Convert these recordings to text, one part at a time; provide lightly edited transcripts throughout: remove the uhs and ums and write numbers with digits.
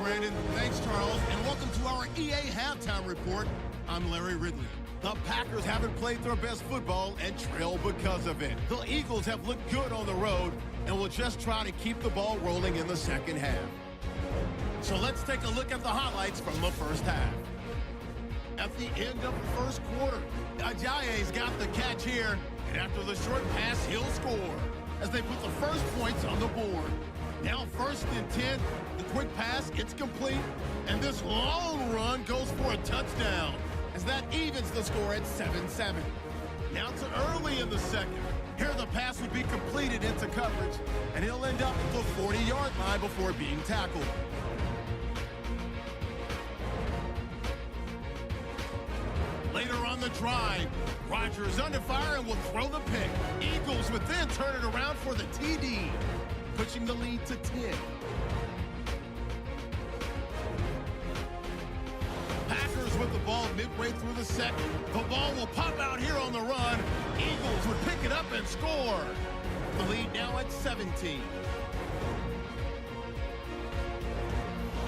Brandon. Thanks, Charles. And welcome to our EA Halftime Report. I'm Larry Ridley. The Packers haven't played their best football and trail because of it. The Eagles have looked good on the road and will just try to keep the ball rolling in the second half. So let's take a look at the highlights from the first half. At the end of the first quarter, Ajayi's got the catch here, and after the short pass, he'll score as they put the first points on the board. Now 1st and 10, the quick pass, it's complete, and this long run goes for a touchdown as that evens the score at 7-7. Now to early in the second. Here the pass would be completed into coverage, and he'll end up at the 40-yard line before being tackled. Later on the drive, Rodgers under fire and will throw the pick. Eagles would then turn it around for the TD, pushing the lead to 10. Packers with the ball midway through the second. The ball will pop out here on the run. Eagles would pick it up and score. The lead now at 17.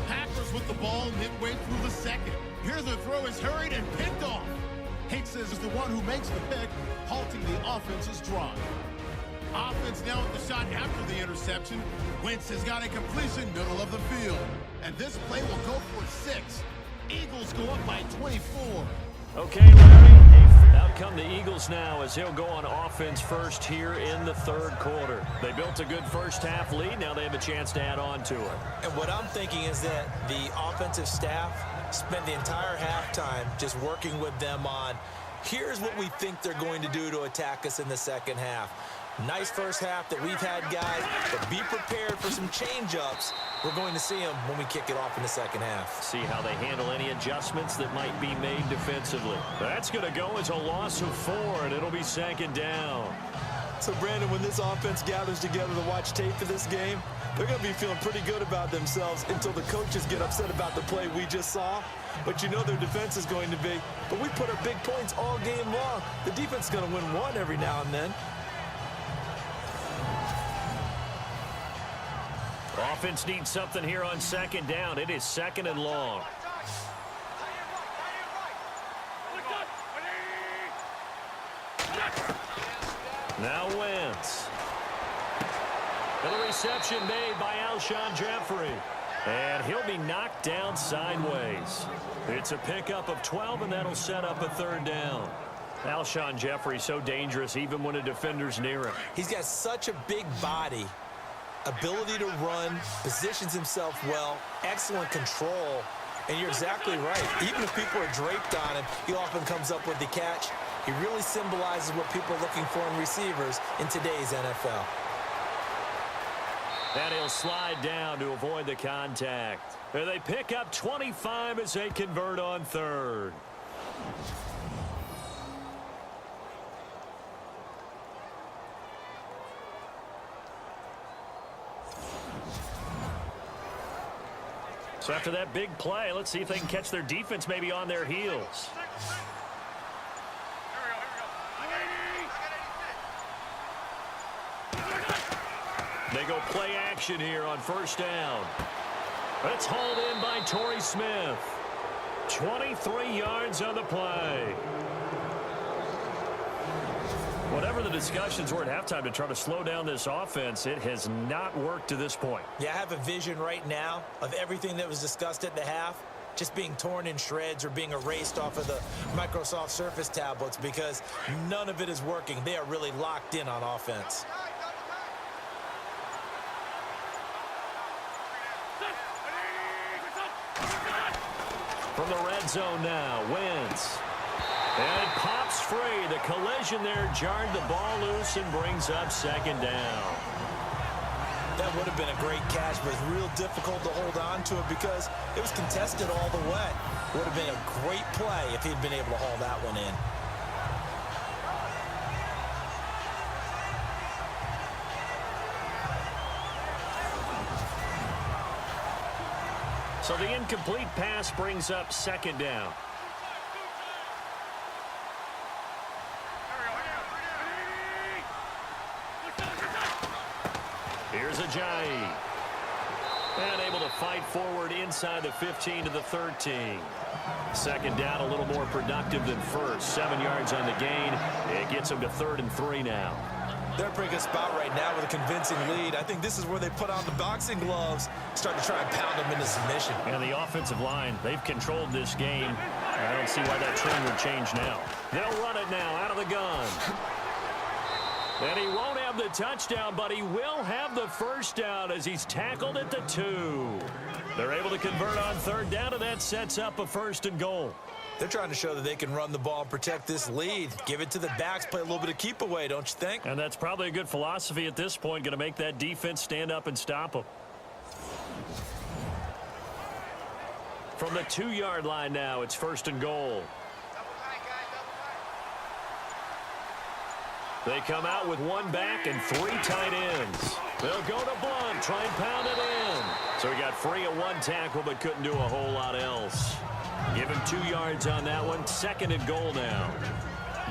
Packers with the ball midway through the second. Here the throw is hurried and picked off. Hickses is the one who makes the pick, halting the offense's drive. Offense now with the shot after the interception. Wentz has got a completion middle of the field. And this play will go for 6. Eagles go up by 24. Okay, Larry, out come the Eagles now as he'll go on offense first here in the third quarter. They built a good first half lead. Now they have a chance to add on to it. And what I'm thinking is that the offensive staff spent the entire halftime just working with them on, here's what we think they're going to do to attack us in the second half. Nice first half that we've had, guys, but be prepared for some change-ups. We're going to see them when we kick it off in the second half. See how they handle any adjustments that might be made defensively. That's going to go as a loss of 4, and it'll be second down. So, Brandon, when this offense gathers together to watch tape for this game, they're going to be feeling pretty good about themselves until the coaches get upset about the play we just saw. But you know their defense is going to be. But we put up big points all game long. The defense is going to win one every now and then. Offense needs something here on second down. It is second and long. Now Wentz. And the reception made by Alshon Jeffrey. And he'll be knocked down sideways. It's a pickup of 12, and that'll set up a third down. Alshon Jeffrey so dangerous even when a defender's near him. He's got such a big body, ability to run, positions himself well, excellent control. And you're exactly right. Even if people are draped on him, he often comes up with the catch. He really symbolizes what people are looking for in receivers in today's NFL. And he'll slide down to avoid the contact. And they pick up 25 as they convert on third. So after that big play, let's see if they can catch their defense maybe on their heels. They go play action here on first down. It's hauled in by Torrey Smith. 23 yards on the play. Whatever the discussions were at halftime to try to slow down this offense, it has not worked to this point. Yeah, I have a vision right now of everything that was discussed at the half just being torn in shreds or being erased off of the Microsoft Surface tablets because none of it is working. They are really locked in on offense. From the red zone now, Wentz. And it pops free. The collision there jarred the ball loose and brings up second down. That would have been a great catch, but it's real difficult to hold on to it because it was contested all the way. Would have been a great play if he'd been able to haul that one in. So the incomplete pass brings up second down. Here's Ajayi. And able to fight forward inside the 15 to the 13. Second down, a little more productive than first. 7 yards on the gain. It gets them to 3rd and 3 now. They're in a pretty good spot right now with a convincing lead. I think this is where they put on the boxing gloves, start to try and pound them into submission. And the offensive line, they've controlled this game. I don't see why that trend would change now. They'll run it now out of the gun. And he won't have the touchdown, but he will have the first down as he's tackled at the 2. They're able to convert on 3rd down, and that sets up a 1st and goal. They're trying to show that they can run the ball and protect this lead. Give it to the backs, play a little bit of keep away, don't you think? And that's probably a good philosophy at this point, going to make that defense stand up and stop them. From the 2-yard line now, it's 1st and goal. They come out with 1 back and 3 tight ends. They'll go to Blunt, try and pound it in. So he got free at 1 tackle, but couldn't do a whole lot else. Give him 2 yards on that one. 2nd and goal now.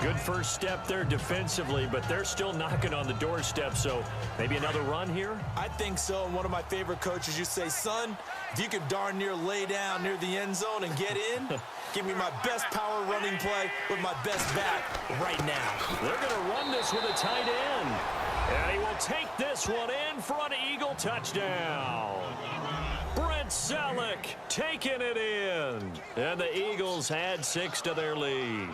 Good first step there defensively, but they're still knocking on the doorstep, so maybe another run here? I think so. And one of my favorite coaches used to say, son, if you could darn near lay down near the end zone and get in, give me my best power running play with my best back right now. They're going to run this with a tight end. And he will take this one in for an Eagle touchdown. Brent Selleck taking it in. And the Eagles add 6 to their lead.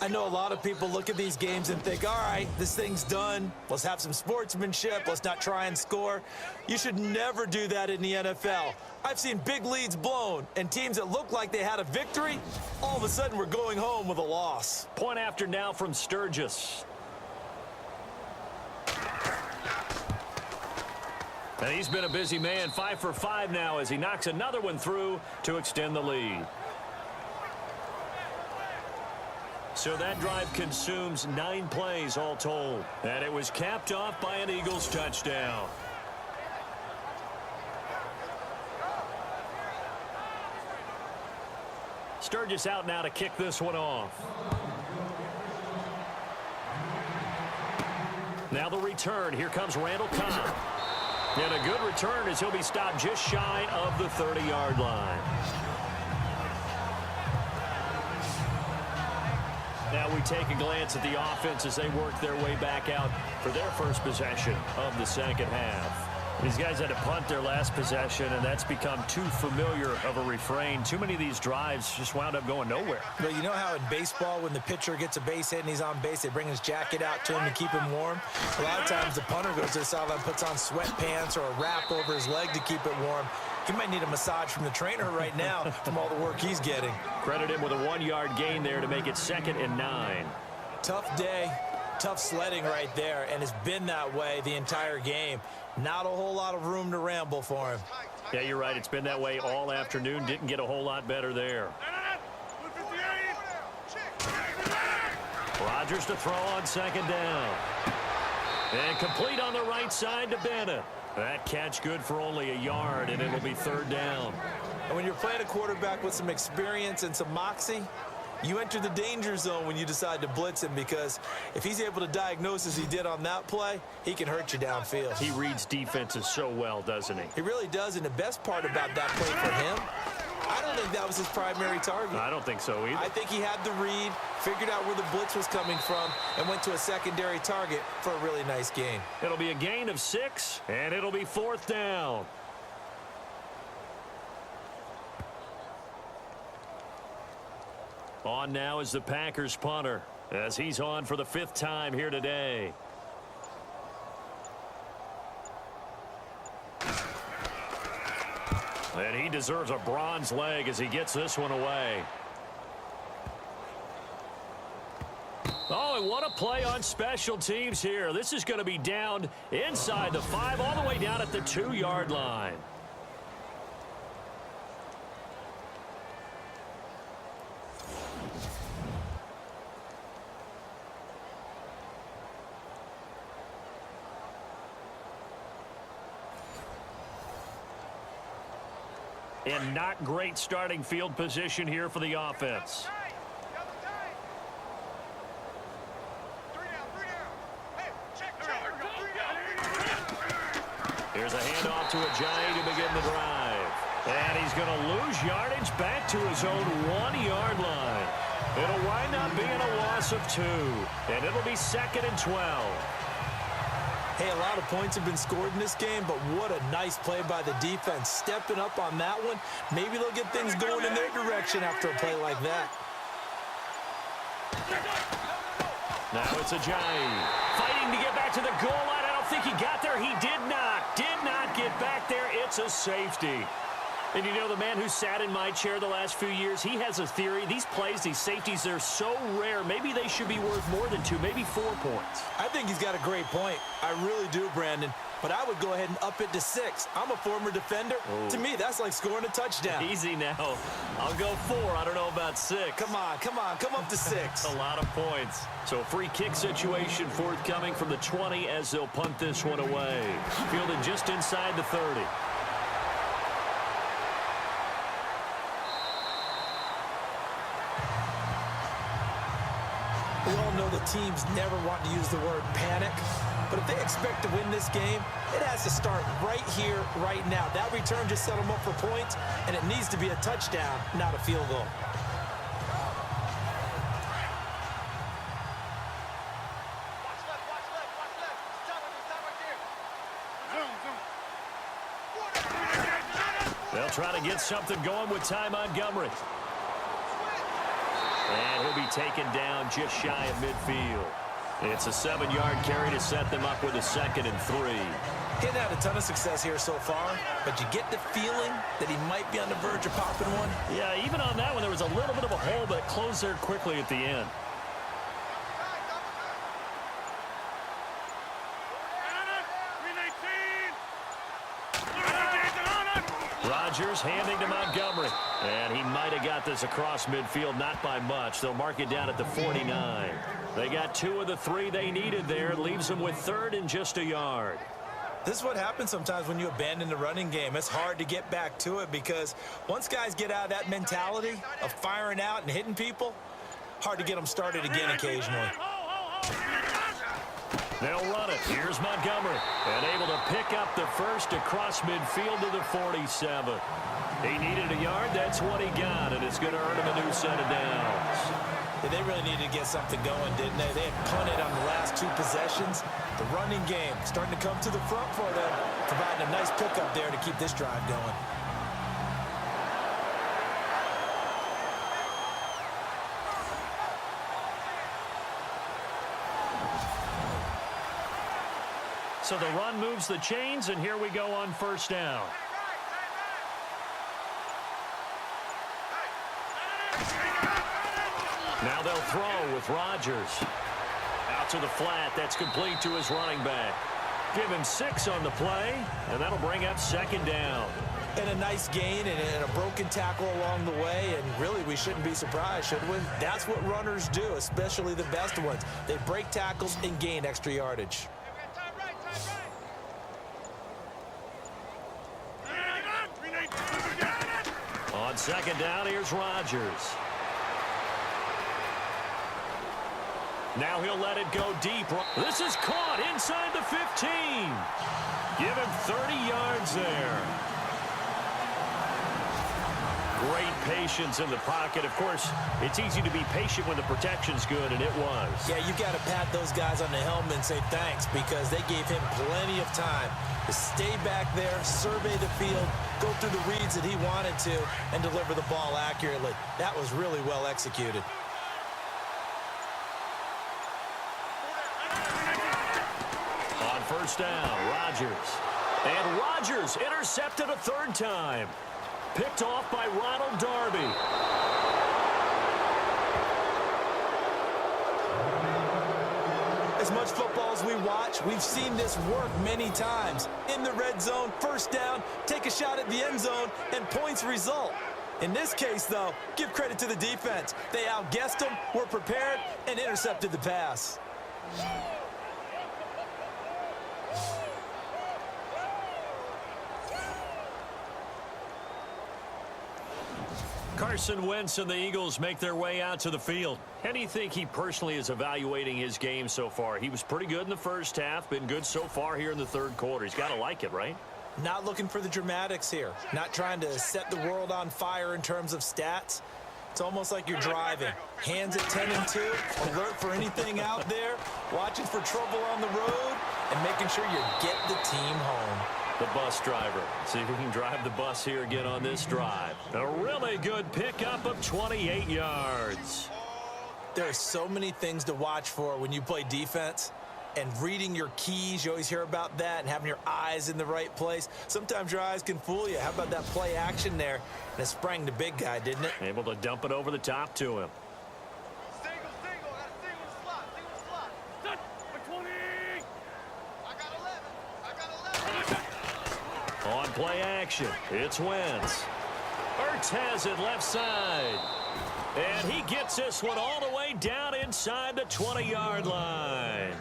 I know a lot of people look at these games and think, all right, this thing's done. Let's have some sportsmanship. Let's not try and score. You should never do that in the NFL. I've seen big leads blown and teams that look like they had a victory, all of a sudden we're going home with a loss. Point after now from Sturgis. And he's been a busy man, 5 for 5 now as he knocks another one through to extend the lead. So that drive consumes 9 plays all told. And it was capped off by an Eagles touchdown. Sturgis out now to kick this one off. Now the return. Here comes Randall Cobb. And a good return as he'll be stopped just shy of the 30-yard line. Now we take a glance at the offense as they work their way back out for their first possession of the second half. These guys had to punt their last possession, and that's become too familiar of a refrain. Too many of these drives just wound up going nowhere. Well, you know how in baseball, when the pitcher gets a base hit and he's on base, they bring his jacket out to him to keep him warm? A lot of times the punter goes to the sideline, puts on sweatpants or a wrap over his leg to keep it warm. He might need a massage from the trainer right now from all the work he's getting. Credit him with a 1-yard gain there to make it 2nd and 9. Tough day, tough sledding right there, and it's been that way the entire game. Not a whole lot of room to ramble for him. Yeah, you're right. It's been that way all afternoon. Didn't get a whole lot better there. Rodgers to throw on 2nd down. And complete on the right side to Bennett. That catch good for only a yard, and it'll be 3rd down. And when you're playing a quarterback with some experience and some moxie, you enter the danger zone when you decide to blitz him, because if he's able to diagnose as he did on that play, he can hurt you downfield. He reads defenses so well, doesn't he? He really does, and the best part about that play for him, I don't think that was his primary target. I don't think so either. I think he had the read, figured out where the blitz was coming from, and went to a secondary target for a really nice gain. It'll be a gain of 6, and it'll be 4th down. On now is the Packers punter, as he's on for the 5th time here today. And he deserves a bronze leg as he gets this one away. Oh, and what a play on special teams here. This is going to be down inside the 5, all the way down at the 2-yard line. And not great starting field position here for the offense. Here Here's a handoff to Ajayi to begin the drive. And he's going to lose yardage back to his own 1-yard line. It'll wind up being a loss of 2. And it'll be 2nd and 12. Hey, a lot of points have been scored in this game, but what a nice play by the defense. Stepping up on that one. Maybe they'll get things going in their direction after a play like that. Now it's Ajayi. Fighting to get back to the goal line. I don't think he got there. He did not. Did not get back there. It's a safety. And you know, the man who sat in my chair the last few years, he has a theory. These plays, these safeties, they're so rare. Maybe they should be worth more than 2, maybe 4 points. I think he's got a great point. I really do, Brandon. But I would go ahead and up it to 6. I'm a former defender. Oh. To me, that's like scoring a touchdown. Easy now. I'll go 4. I don't know about 6. Come on. Come up to 6. A lot of points. So a free kick situation forthcoming from the 20 as they'll punt this one away. Fielded just inside the 30. We all know the teams never want to use the word panic, but if they expect to win this game, it has to start right here, right now. That return just set them up for points, and it needs to be a touchdown, not a field goal. They'll try to get something going with Ty Montgomery. And he'll be taken down just shy of midfield. It's a 7-yard carry to set them up with a 2nd and 3. He hasn't had a ton of success here so far, but you get the feeling that he might be on the verge of popping one. Yeah, even on that one, there was a little bit of a hole, but it closed there quickly at the end. Rodgers handing to Montgomery. And he might have got this across midfield, not by much. They'll mark it down at the 49. They got 2 of the 3 they needed there. Leaves them with 3rd and just a yard. This is what happens sometimes when you abandon the running game. It's hard to get back to it because once guys get out of that mentality of firing out and hitting people, hard to get them started again occasionally. They'll run it. Here's Montgomery. And able to pick up the first across midfield to the 47. He needed a yard. That's what he got. And it's going to earn him a new set of downs. Yeah, they really needed to get something going, didn't they? They had punted on the last 2 possessions. The running game starting to come to the front for them, providing a nice pickup there to keep this drive going. So the run moves the chains, and here we go on 1st down. Now they'll throw with Rodgers. Out to the flat. That's complete to his running back. Give him 6 on the play, and that'll bring up 2nd down. And a nice gain and a broken tackle along the way, and really we shouldn't be surprised, should we? That's what runners do, especially the best ones. They break tackles and gain extra yardage. On 2nd down, here's Rodgers. Now he'll let it go deep. This is caught inside the 15. Give him 30 yards there. Great patience in the pocket. Of course, it's easy to be patient when the protection's good, and it was. Yeah, you got to pat those guys on the helmet and say thanks because they gave him plenty of time to stay back there, survey the field, go through the reads that he wanted to, and deliver the ball accurately. That was really well executed. On 1st down, Rodgers. And Rodgers intercepted a 3rd time. Picked off by Ronald Darby. As much football as we watch, we've seen this work many times. In the red zone, 1st down, take a shot at the end zone, and points result. In this case, though, give credit to the defense. They outguessed them, were prepared, and intercepted the pass. Carson Wentz and the Eagles make their way out to the field. How do you think he personally is evaluating his game so far? He was pretty good in the 1st half, been good so far here in the 3rd quarter. He's got to like it, right? Not looking for the dramatics here. Not trying to set the world on fire in terms of stats. It's almost like you're driving. Hands at 10 and 2, alert for anything out there, watching for trouble on the road, and making sure you get the team home. The bus driver. See if we can drive the bus here again on this drive. A really good pickup of 28 yards. There are so many things to watch for when you play defense. And reading your keys, you always hear about that, and having your eyes in the right place. Sometimes your eyes can fool you. How about that play action there? And it sprang the big guy, didn't it? Able to dump it over the top to him. Single, got a single slot. Set for 20. I got 11. On play action, it's Wentz. Ertz has it left side. And he gets this one all the way down inside the 20-yard line.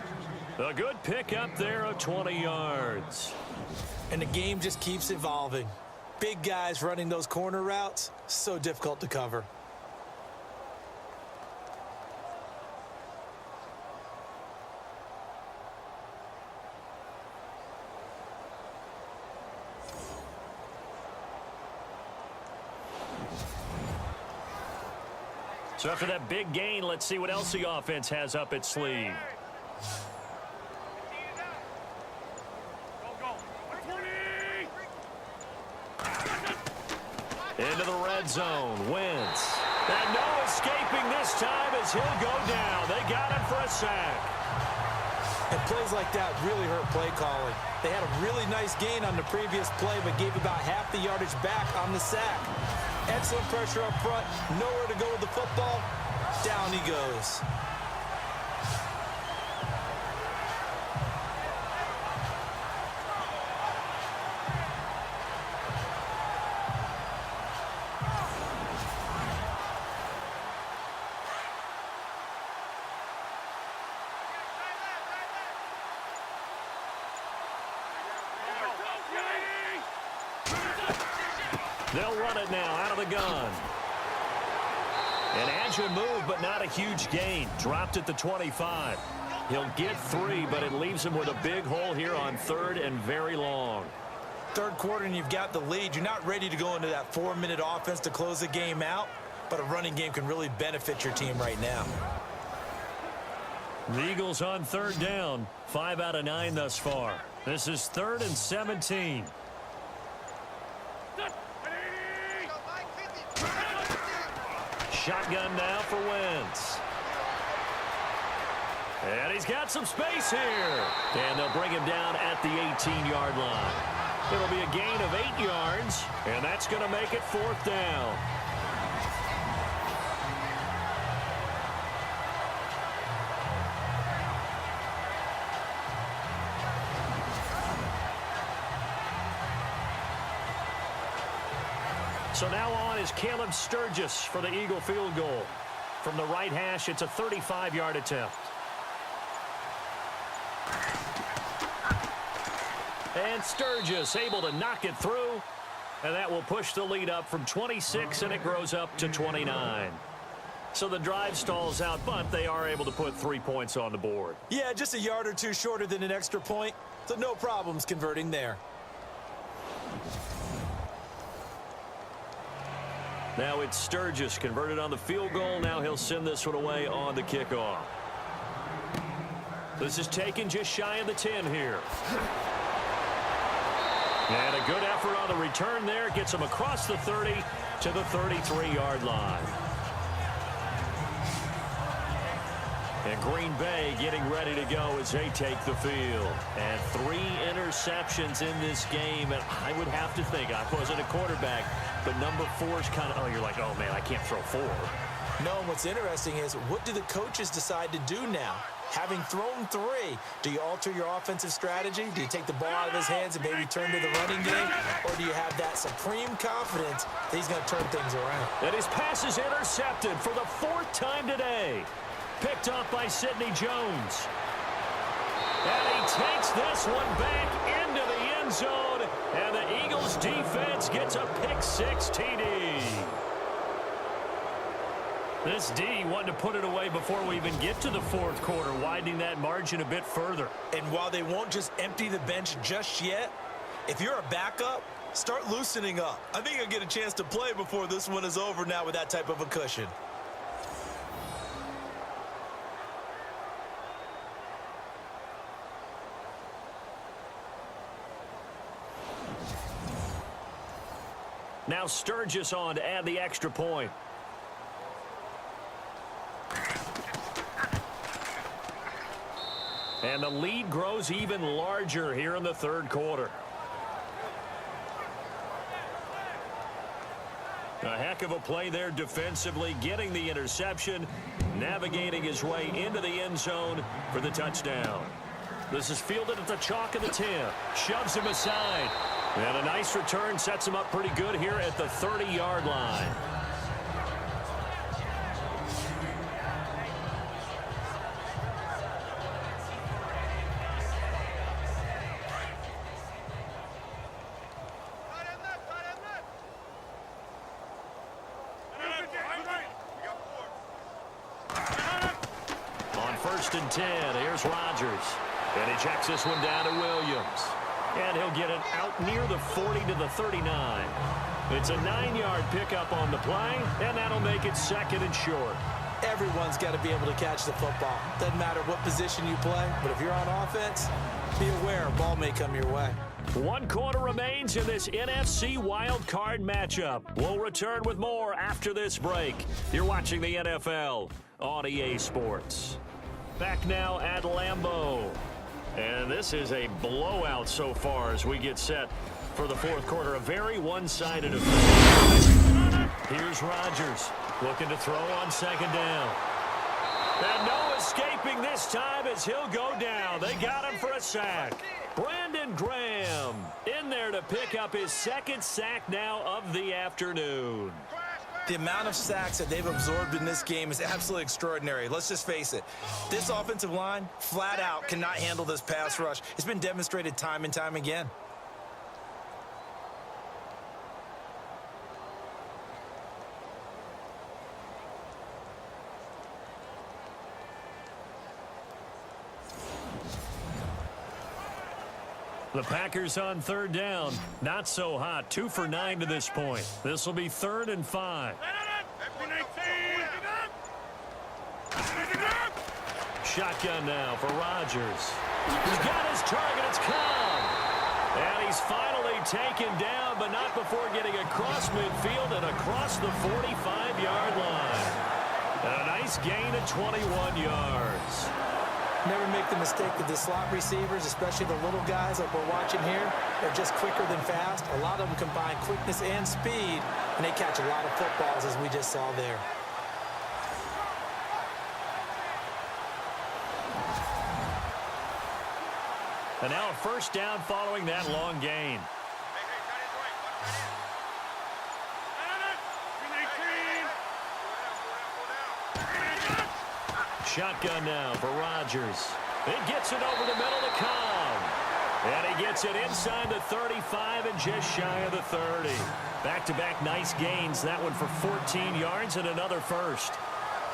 A good pickup there of 20 yards. And the game just keeps evolving. Big guys running those corner routes, so difficult to cover. So after that big gain, let's see what else the offense has up its sleeve. Into the red zone, Wentz. And no escaping this time as he'll go down. They got him for a sack. And plays like that really hurt play calling. They had a really nice gain on the previous play, but gave about half the yardage back on the sack. Excellent pressure up front, nowhere to go with the football. Down he goes. They'll run it now out of the gun. An agile move, but not a huge gain. Dropped at the 25. He'll get 3, but it leaves him with a big hole here on 3rd and very long. Third quarter and you've got the lead. You're not ready to go into that 4-minute offense to close the game out, but a running game can really benefit your team right now. The Eagles on 3rd down. 5 out of 9 thus far. This is 3rd and 17. Shotgun now for Wentz. And he's got some space here. And they'll bring him down at the 18-yard line. It'll be a gain of 8 yards, and that's going to make it 4th down. So now on is Caleb Sturgis for the Eagle field goal. From the right hash, it's a 35-yard attempt. And Sturgis able to knock it through. And that will push the lead up from 26, and it grows up to 29. So the drive stalls out, but they are able to put 3 points on the board. Yeah, just a yard or two shorter than an extra point. So no problems converting there. Now it's Sturgis converted on the field goal. Now he'll send this one away on the kickoff. This is taken just shy of the 10 here. And a good effort on the return there. Gets him across the 30 to the 33-yard line. And Green Bay getting ready to go as they take the field. And 3 interceptions in this game. And I would have to think, I wasn't a quarterback, but number 4 is kind of, oh, you're like, oh, man, I can't throw 4. No, and what's interesting is, what do the coaches decide to do now? Having thrown 3, do you alter your offensive strategy? Do you take the ball out of his hands and maybe turn to the running game? Or do you have that supreme confidence that he's going to turn things around? And his pass is intercepted for the 4th time today. Picked off by Sidney Jones. And he takes this one back into the end zone. And the Eagles defense gets a pick-6 TD. This D wanted to put it away before we even get to the 4th quarter, widening that margin a bit further. And while they won't just empty the bench just yet, If you're a backup, start loosening up. I think you'll get a chance to play before this one is over now with that type of a cushion. Now Sturgis on to add the extra point. And the lead grows even larger here in the third quarter. A heck of a play there defensively, getting the interception, navigating his way into the end zone for the touchdown. This is fielded at the chalk of the 10. Shoves him aside. And a nice return sets him up pretty good here at the 30-yard line. On 1st and 10, here's Rodgers. And he checks this one down to Williams. And he'll get it out near the 40 to the 39. It's a 9-yard pickup on the play, and that'll make it 2nd and short. Everyone's got to be able to catch the football. Doesn't matter what position you play, but if you're on offense, be aware a ball may come your way. 1 quarter remains in this NFC Wildcard matchup. We'll return with more after this break. You're watching the NFL on EA Sports. Back now at Lambeau. And this is a blowout so far as we get set for the fourth quarter. A very one-sided affair. Here's Rodgers looking to throw on 2nd down. And no escaping this time as he'll go down. They got him for a sack. Brandon Graham in there to pick up his 2nd sack now of the afternoon. The amount of sacks that they've absorbed in this game is absolutely extraordinary. Let's just face it. This offensive line, flat out, cannot handle this pass rush. It's been demonstrated time and time again. The Packers on 3rd down. Not so hot. 2 for 9 to this point. This will be 3rd and 5. Shotgun now for Rodgers. He's got his target. It's Cobb. And he's finally taken down, but not before getting across midfield and across the 45-yard line. And a nice gain of 21 yards. Never make the mistake that the slot receivers, especially the little guys like we're watching here, are just quicker than fast. A lot of them combine quickness and speed, and they catch a lot of footballs, as we just saw there. And now a 1st down following that long gain. Shotgun now for Rodgers. It gets it over the middle to Cobb. And he gets it inside the 35 and just shy of the 30. Back-to-back nice gains. That one for 14 yards and another 1st.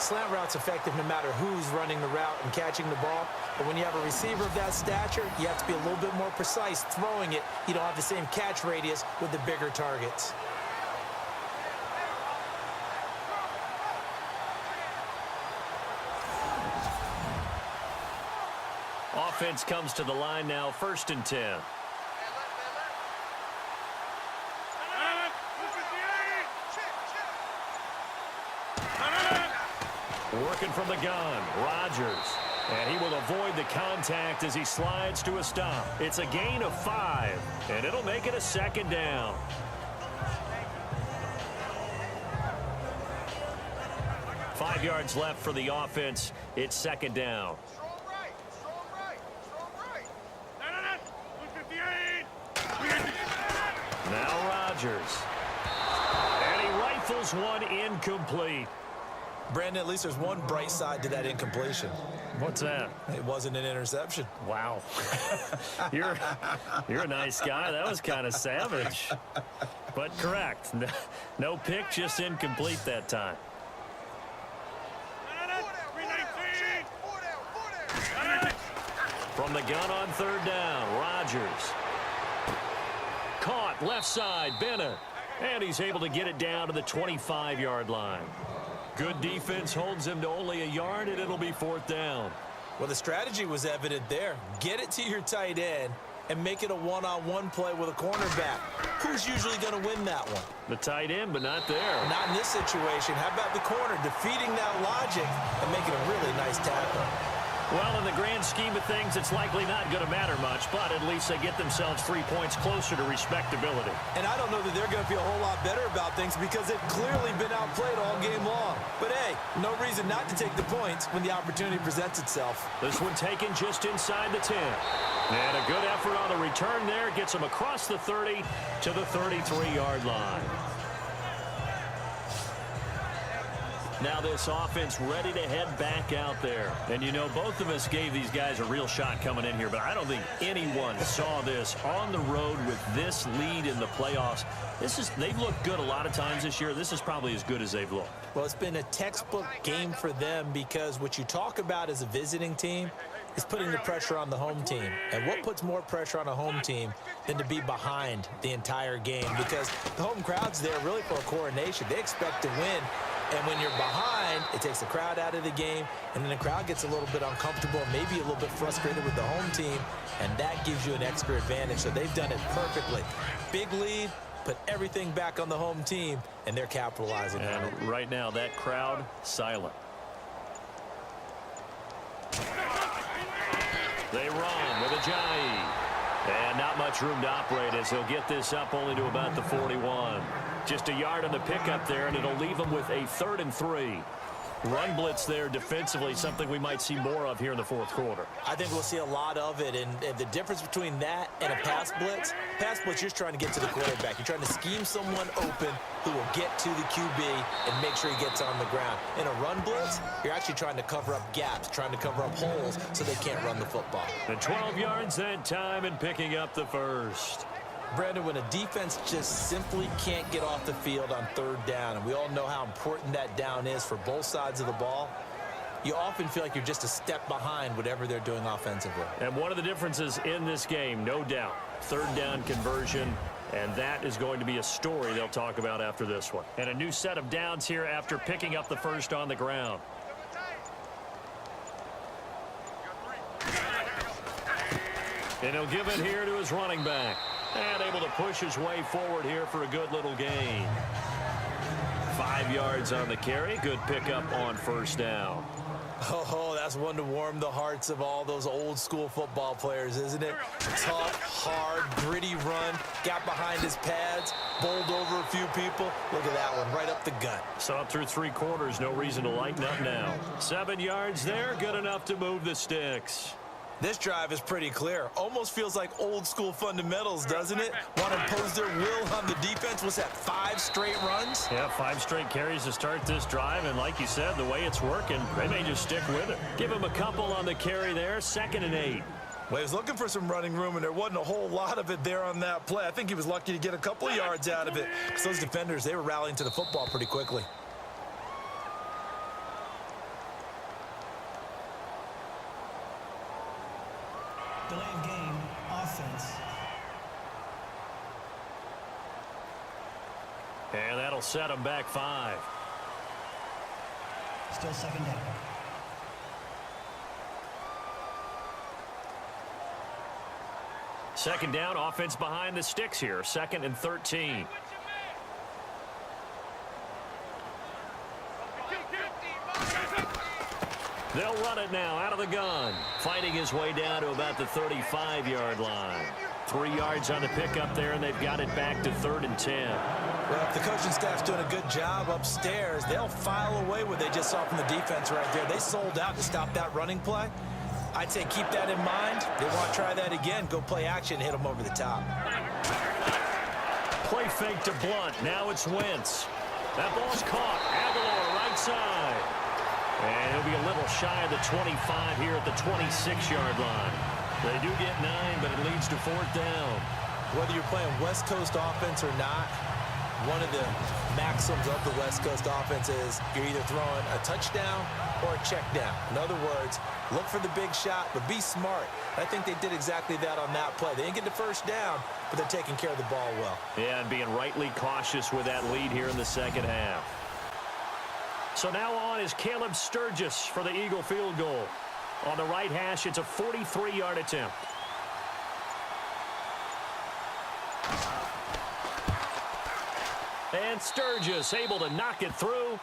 Slant route's effective no matter who's running the route and catching the ball. But when you have a receiver of that stature, you have to be a little bit more precise throwing it. You don't have the same catch radius with the bigger targets. Offense comes to the line now, 1st and 10. Working from the gun, Rodgers. And he will avoid the contact as he slides to a stop. It's a gain of 5, and it'll make it a 2nd down. Five yards left for the offense. It's 2nd down. Now Rodgers. And he rifles one incomplete. Brandon, at least there's one bright side to that incompletion. What's that? It wasn't an interception. Wow. You're a nice guy. That was kind of savage. But correct. No pick, just incomplete that time. From the gun on 3rd down, Rodgers. back, left side, Bennett. And he's able to get it down to the 25-yard line. Good defense holds him to only a yard, and it'll be 4th down. Well, the strategy was evident there. Get it to your tight end and make it a one-on-one play with a cornerback. Who's usually going to win that one? The tight end, but not there. Not in this situation. How about the corner defeating that logic and making a really nice tackle? Well, in the grand scheme of things, it's likely not going to matter much, but at least they get themselves 3 points closer to respectability. And I don't know that they're going to feel a whole lot better about things because they've clearly been outplayed all game long. But, hey, no reason not to take the points when the opportunity presents itself. This one taken just inside the 10. And a good effort on the return there gets them across the 30 to the 33-yard line. Now this offense ready to head back out there. And, you know, both of us gave these guys a real shot coming in here, but I don't think anyone saw this on the road with this lead in the playoffs. They've looked good a lot of times this year. This is probably as good as they've looked. Well, it's been a textbook game for them because what you talk about as a visiting team is putting the pressure on the home team. And what puts more pressure on a home team than to be behind the entire game? Because the home crowd's there really for a coronation. They expect to win. And when you're behind, it takes the crowd out of the game, and then the crowd gets a little bit uncomfortable, maybe a little bit frustrated with the home team, and that gives you an extra advantage. So they've done it perfectly. Big lead, put everything back on the home team, and they're capitalizing on it. And right now, that crowd, silent. They run with Ajayi. And not much room to operate as he'll get this up only to about the 41. Just a yard on the pickup there, and it'll leave him with a 3rd and 3. Run blitz there defensively, something we might see more of here in the 4th quarter. I think we'll see a lot of it, and the difference between that and a pass blitz, you're just trying to get to the quarterback. You're trying to scheme someone open who will get to the QB and make sure he gets on the ground. In a run blitz, you're actually trying to cover up gaps, trying to cover up holes so they can't run the football. And 12 yards that time and picking up the 1st. Brandon, when a defense just simply can't get off the field on 3rd down, and we all know how important that down is for both sides of the ball, you often feel like you're just a step behind whatever they're doing offensively. And one of the differences in this game, no doubt, 3rd down conversion, and that is going to be a story they'll talk about after this one. And a new set of downs here after picking up the 1st on the ground. And he'll give it here to his running back. And able to push his way forward here for a good little gain. 5 yards on the carry. Good pickup on 1st down. Oh, that's one to warm the hearts of all those old school football players, isn't it? Tough, hard, gritty run. Got behind his pads, bowled over a few people. Look at that one, right up the gut. Saw it through 3 quarters. No reason to lighten up now. 7 yards there. Good enough to move the sticks. This drive is pretty clear. Almost feels like old school fundamentals, doesn't it? Want to impose their will on the defense. What's that, 5 straight runs? Yeah, 5 straight carries to start this drive. And like you said, the way it's working, they may just stick with it. Give him a couple on the carry there. 2nd and 8. Well, he was looking for some running room, and there wasn't a whole lot of it there on that play. I think he was lucky to get a couple of yards out of it. Because those defenders, they were rallying to the football pretty quickly. Delay of game, offense. And that'll set him back 5. Still 2nd down. Second down, offense behind the sticks here. 2nd and 13. They'll run it now out of the gun. Fighting his way down to about the 35-yard line. 3 yards on the pickup there, and they've got it back to 3rd and 10. Well, if the coaching staff's doing a good job upstairs, they'll file away what they just saw from the defense right there. They sold out to stop that running play. I'd say keep that in mind. They want to try that again. Go play action, hit them over the top. Play fake to Blunt. Now it's Wentz. That ball's caught. Aguilar right side. And he'll be a little shy of the 25 here at the 26-yard line. They do get 9, but it leads to 4th down. Whether you're playing West Coast offense or not, one of the maxims of the West Coast offense is you're either throwing a touchdown or a check down. In other words, look for the big shot, but be smart. I think they did exactly that on that play. They didn't get the first down, but they're taking care of the ball well. Yeah, and being rightly cautious with that lead here in the second half. So now on is Caleb Sturgis for the Eagle field goal. On the right hash, it's a 43-yard attempt. And Sturgis able to knock it through.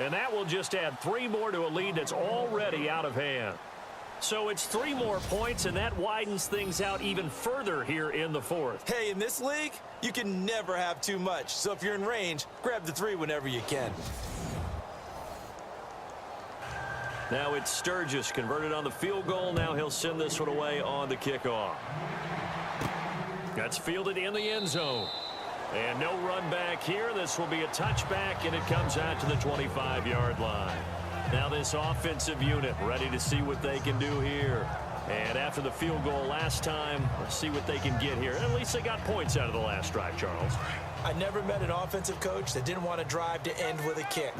And that will just add 3 more to a lead that's already out of hand. So it's 3 more points, and that widens things out even further here in the fourth. Hey, in this league, you can never have too much. So if you're in range, grab the 3 whenever you can. Now it's Sturgis converted on the field goal. Now he'll send this one away on the kickoff. That's fielded in the end zone. And no run back here. This will be a touchback, and it comes out to the 25-yard line. Now this offensive unit ready to see what they can do here. And after the field goal last time, let's see what they can get here. At least they got points out of the last drive, Charles. I never met an offensive coach that didn't want to drive to end with a kick.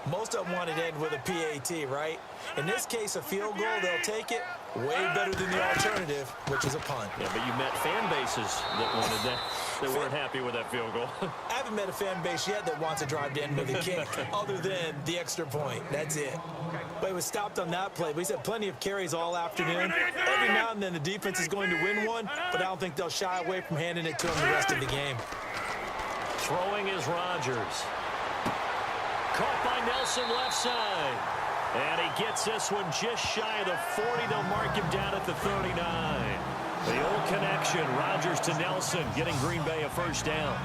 Most of them wanted to end with a PAT, right? In this case, a field goal, they'll take it. Way better than the alternative, which is a punt. Yeah, but you met fan bases that wanted that, that weren't happy with that field goal. I haven't met a fan base yet that wants a drive to end with a kick, other than the extra point. That's it. But it was stopped on that play. But he's had plenty of carries all afternoon. Every now and then the defense is going to win one, but I don't think they'll shy away from handing it to him the rest of the game. Throwing is Rodgers. Caught by Nelson left side. And he gets this one just shy of the 40. They'll mark him down at the 39. The old connection, Rodgers to Nelson, getting Green Bay a first down.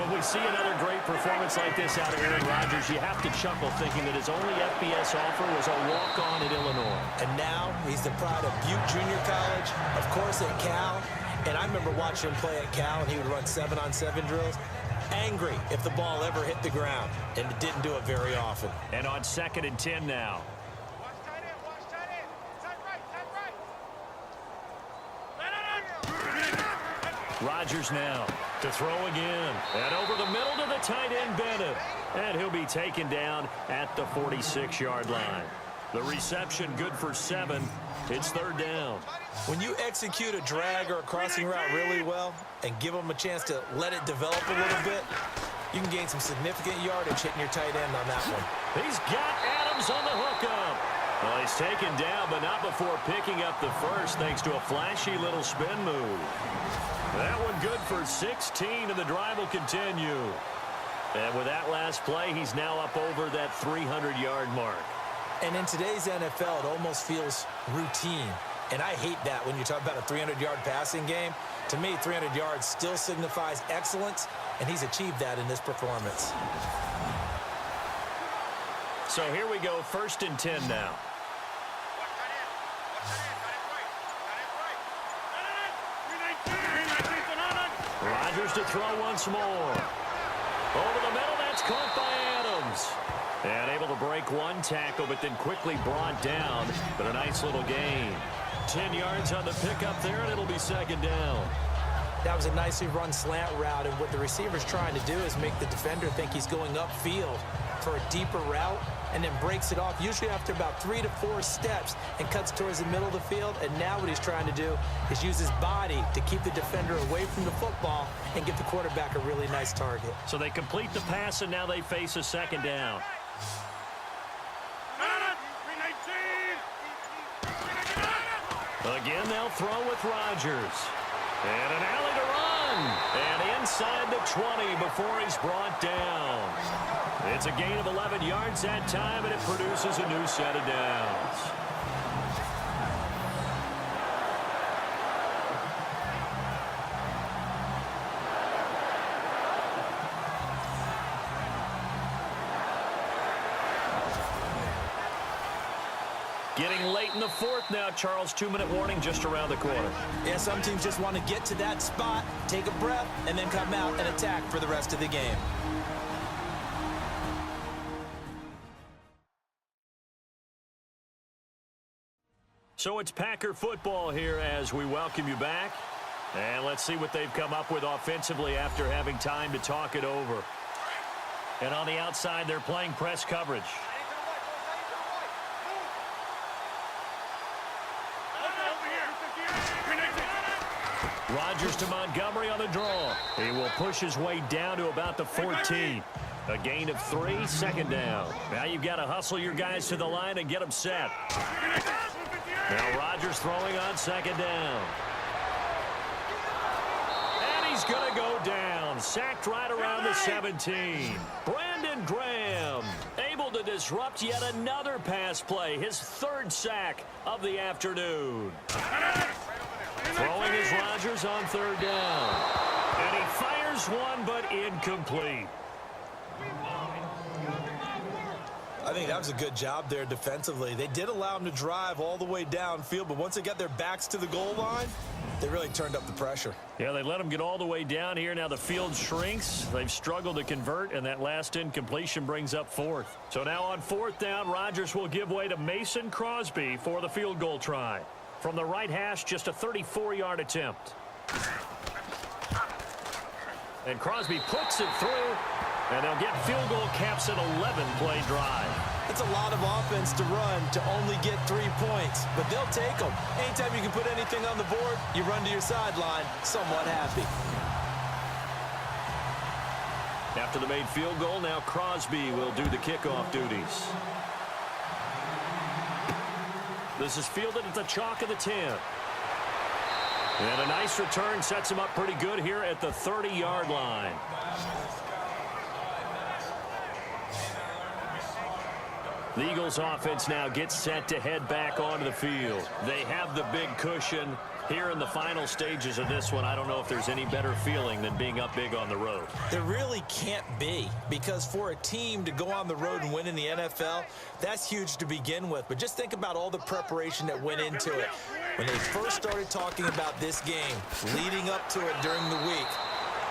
When we see another great performance like this out of Aaron Rodgers, you have to chuckle thinking that his only FBS offer was a walk-on at Illinois. And now he's the pride of Butte Junior College, of course at Cal. And I remember watching him play at Cal, and he would run 7-on-7 drills. Angry if the ball ever hit the ground, and it didn't do it very often. And on 2nd and 10 now. Watch tight end, watch tight end. Tight right. Rodgers now to throw again. And over the middle to the tight end, Bennett. And he'll be taken down at the 46-yard line. The reception good for 7. It's 3rd down. When you execute a drag or a crossing route really well and give them a chance to let it develop a little bit, you can gain some significant yardage hitting your tight end on that one. He's got Adams on the hookup. Well, he's taken down, but not before picking up the first thanks to a flashy little spin move. That one good for 16, and the drive will continue. And with that last play, he's now up over that 300-yard mark. And in today's NFL, it almost feels routine. And I hate that when you talk about a 300-yard passing game. To me, 300 yards still signifies excellence, and he's achieved that in this performance. So here we go, 1st and 10 now. Rodgers to throw once more. Over the middle, that's caught by Adams. And able to break one tackle, but then quickly brought down. But a nice little gain. 10 yards on the pickup there, and it'll be 2nd down. That was a nicely run slant route, and what the receiver's trying to do is make the defender think he's going upfield for a deeper route, and then breaks it off, usually after about 3 to 4 steps, and cuts towards the middle of the field. And now what he's trying to do is use his body to keep the defender away from the football and give the quarterback a really nice target. So they complete the pass, and now they face a 2nd down. Again, they'll throw with Rodgers. And an alley to run. And inside the 20 before he's brought down. It's a gain of 11 yards that time, and it produces a new set of downs. Getting late in the fourth now, Charles. 2-minute warning just around the corner. Yeah, some teams just want to get to that spot, take a breath, and then come out and attack for the rest of the game. So it's Packer football here as we welcome you back. And let's see what they've come up with offensively after having time to talk it over. And on the outside, they're playing press coverage. Rodgers to Montgomery on the draw. He will push his way down to about the 14. A gain of 3, 2nd down. Now you've got to hustle your guys to the line and get them set. Now Rodgers throwing on 2nd down. And he's going to go down. Sacked right around the 17. Brandon Graham able to disrupt yet another pass play. His 3rd sack of the afternoon. Throwing is Rodgers on 3rd down. And he fires one, but incomplete. I think that was a good job there defensively. They did allow him to drive all the way downfield, but once they got their backs to the goal line, they really turned up the pressure. Yeah, they let him get all the way down here. Now the field shrinks. They've struggled to convert, and that last incompletion brings up 4th. So now on 4th down, Rodgers will give way to Mason Crosby for the field goal try. From the right hash, just a 34-yard attempt. And Crosby puts it through, and they'll get field goal caps an 11-play drive. It's a lot of offense to run to only get 3 points, but they'll take them. Anytime you can put anything on the board, you run to your sideline somewhat happy. After the made field goal, now Crosby will do the kickoff duties. This is fielded at the chalk of the 10. And a nice return sets him up pretty good here at the 30-yard line. The Eagles offense now gets set to head back onto the field. They have the big cushion here in the final stages of this one. I don't know if there's any better feeling than being up big on the road. There really can't be, because for a team to go on the road and win in the NFL, that's huge to begin with. But just think about all the preparation that went into it. When they first started talking about this game, leading up to it during the week,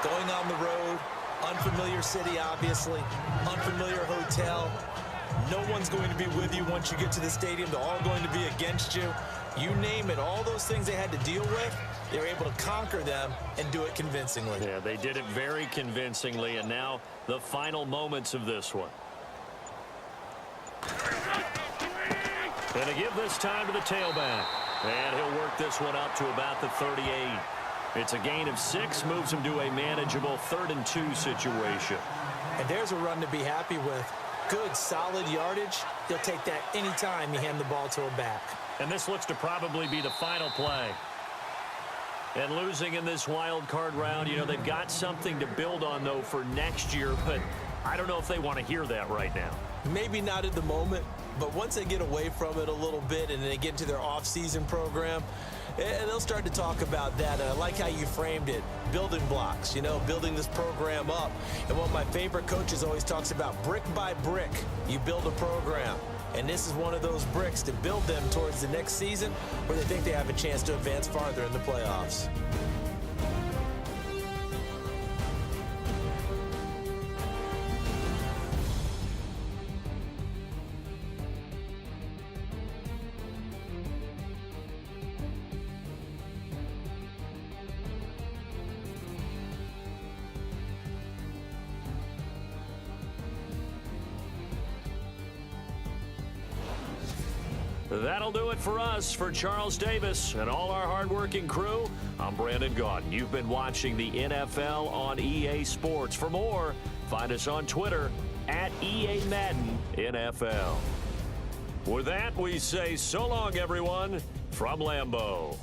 going on the road, unfamiliar city, obviously, unfamiliar hotel. No one's going to be with you once you get to the stadium. They're all going to be against you. You name it, all those things they had to deal with, they were able to conquer them and do it convincingly. Yeah, they did it very convincingly, and now the final moments of this one. Going to give this time to the tailback, and he'll work this one up to about the 38. It's a gain of 6, moves him to a manageable 3rd and 2 situation. And there's a run to be happy with. Good, solid yardage. They'll take that anytime you hand the ball to a back. And this looks to probably be the final play. And losing in this wild card round, you know, they've got something to build on, though, for next year. But I don't know if they want to hear that right now. Maybe not at the moment, but once they get away from it a little bit and they get into their off-season program, they'll start to talk about that. I like how you framed it. Building blocks, you know, building this program up. And one of my favorite coaches always talks about brick by brick, you build a program. And this is one of those bricks to build them towards the next season where they think they have a chance to advance farther in the playoffs. That'll do it for us. For Charles Davis and all our hardworking crew, I'm Brandon Gaudin. You've been watching the NFL on EA Sports. For more, find us on Twitter at EA Madden NFL. With that, we say so long, everyone, from Lambeau.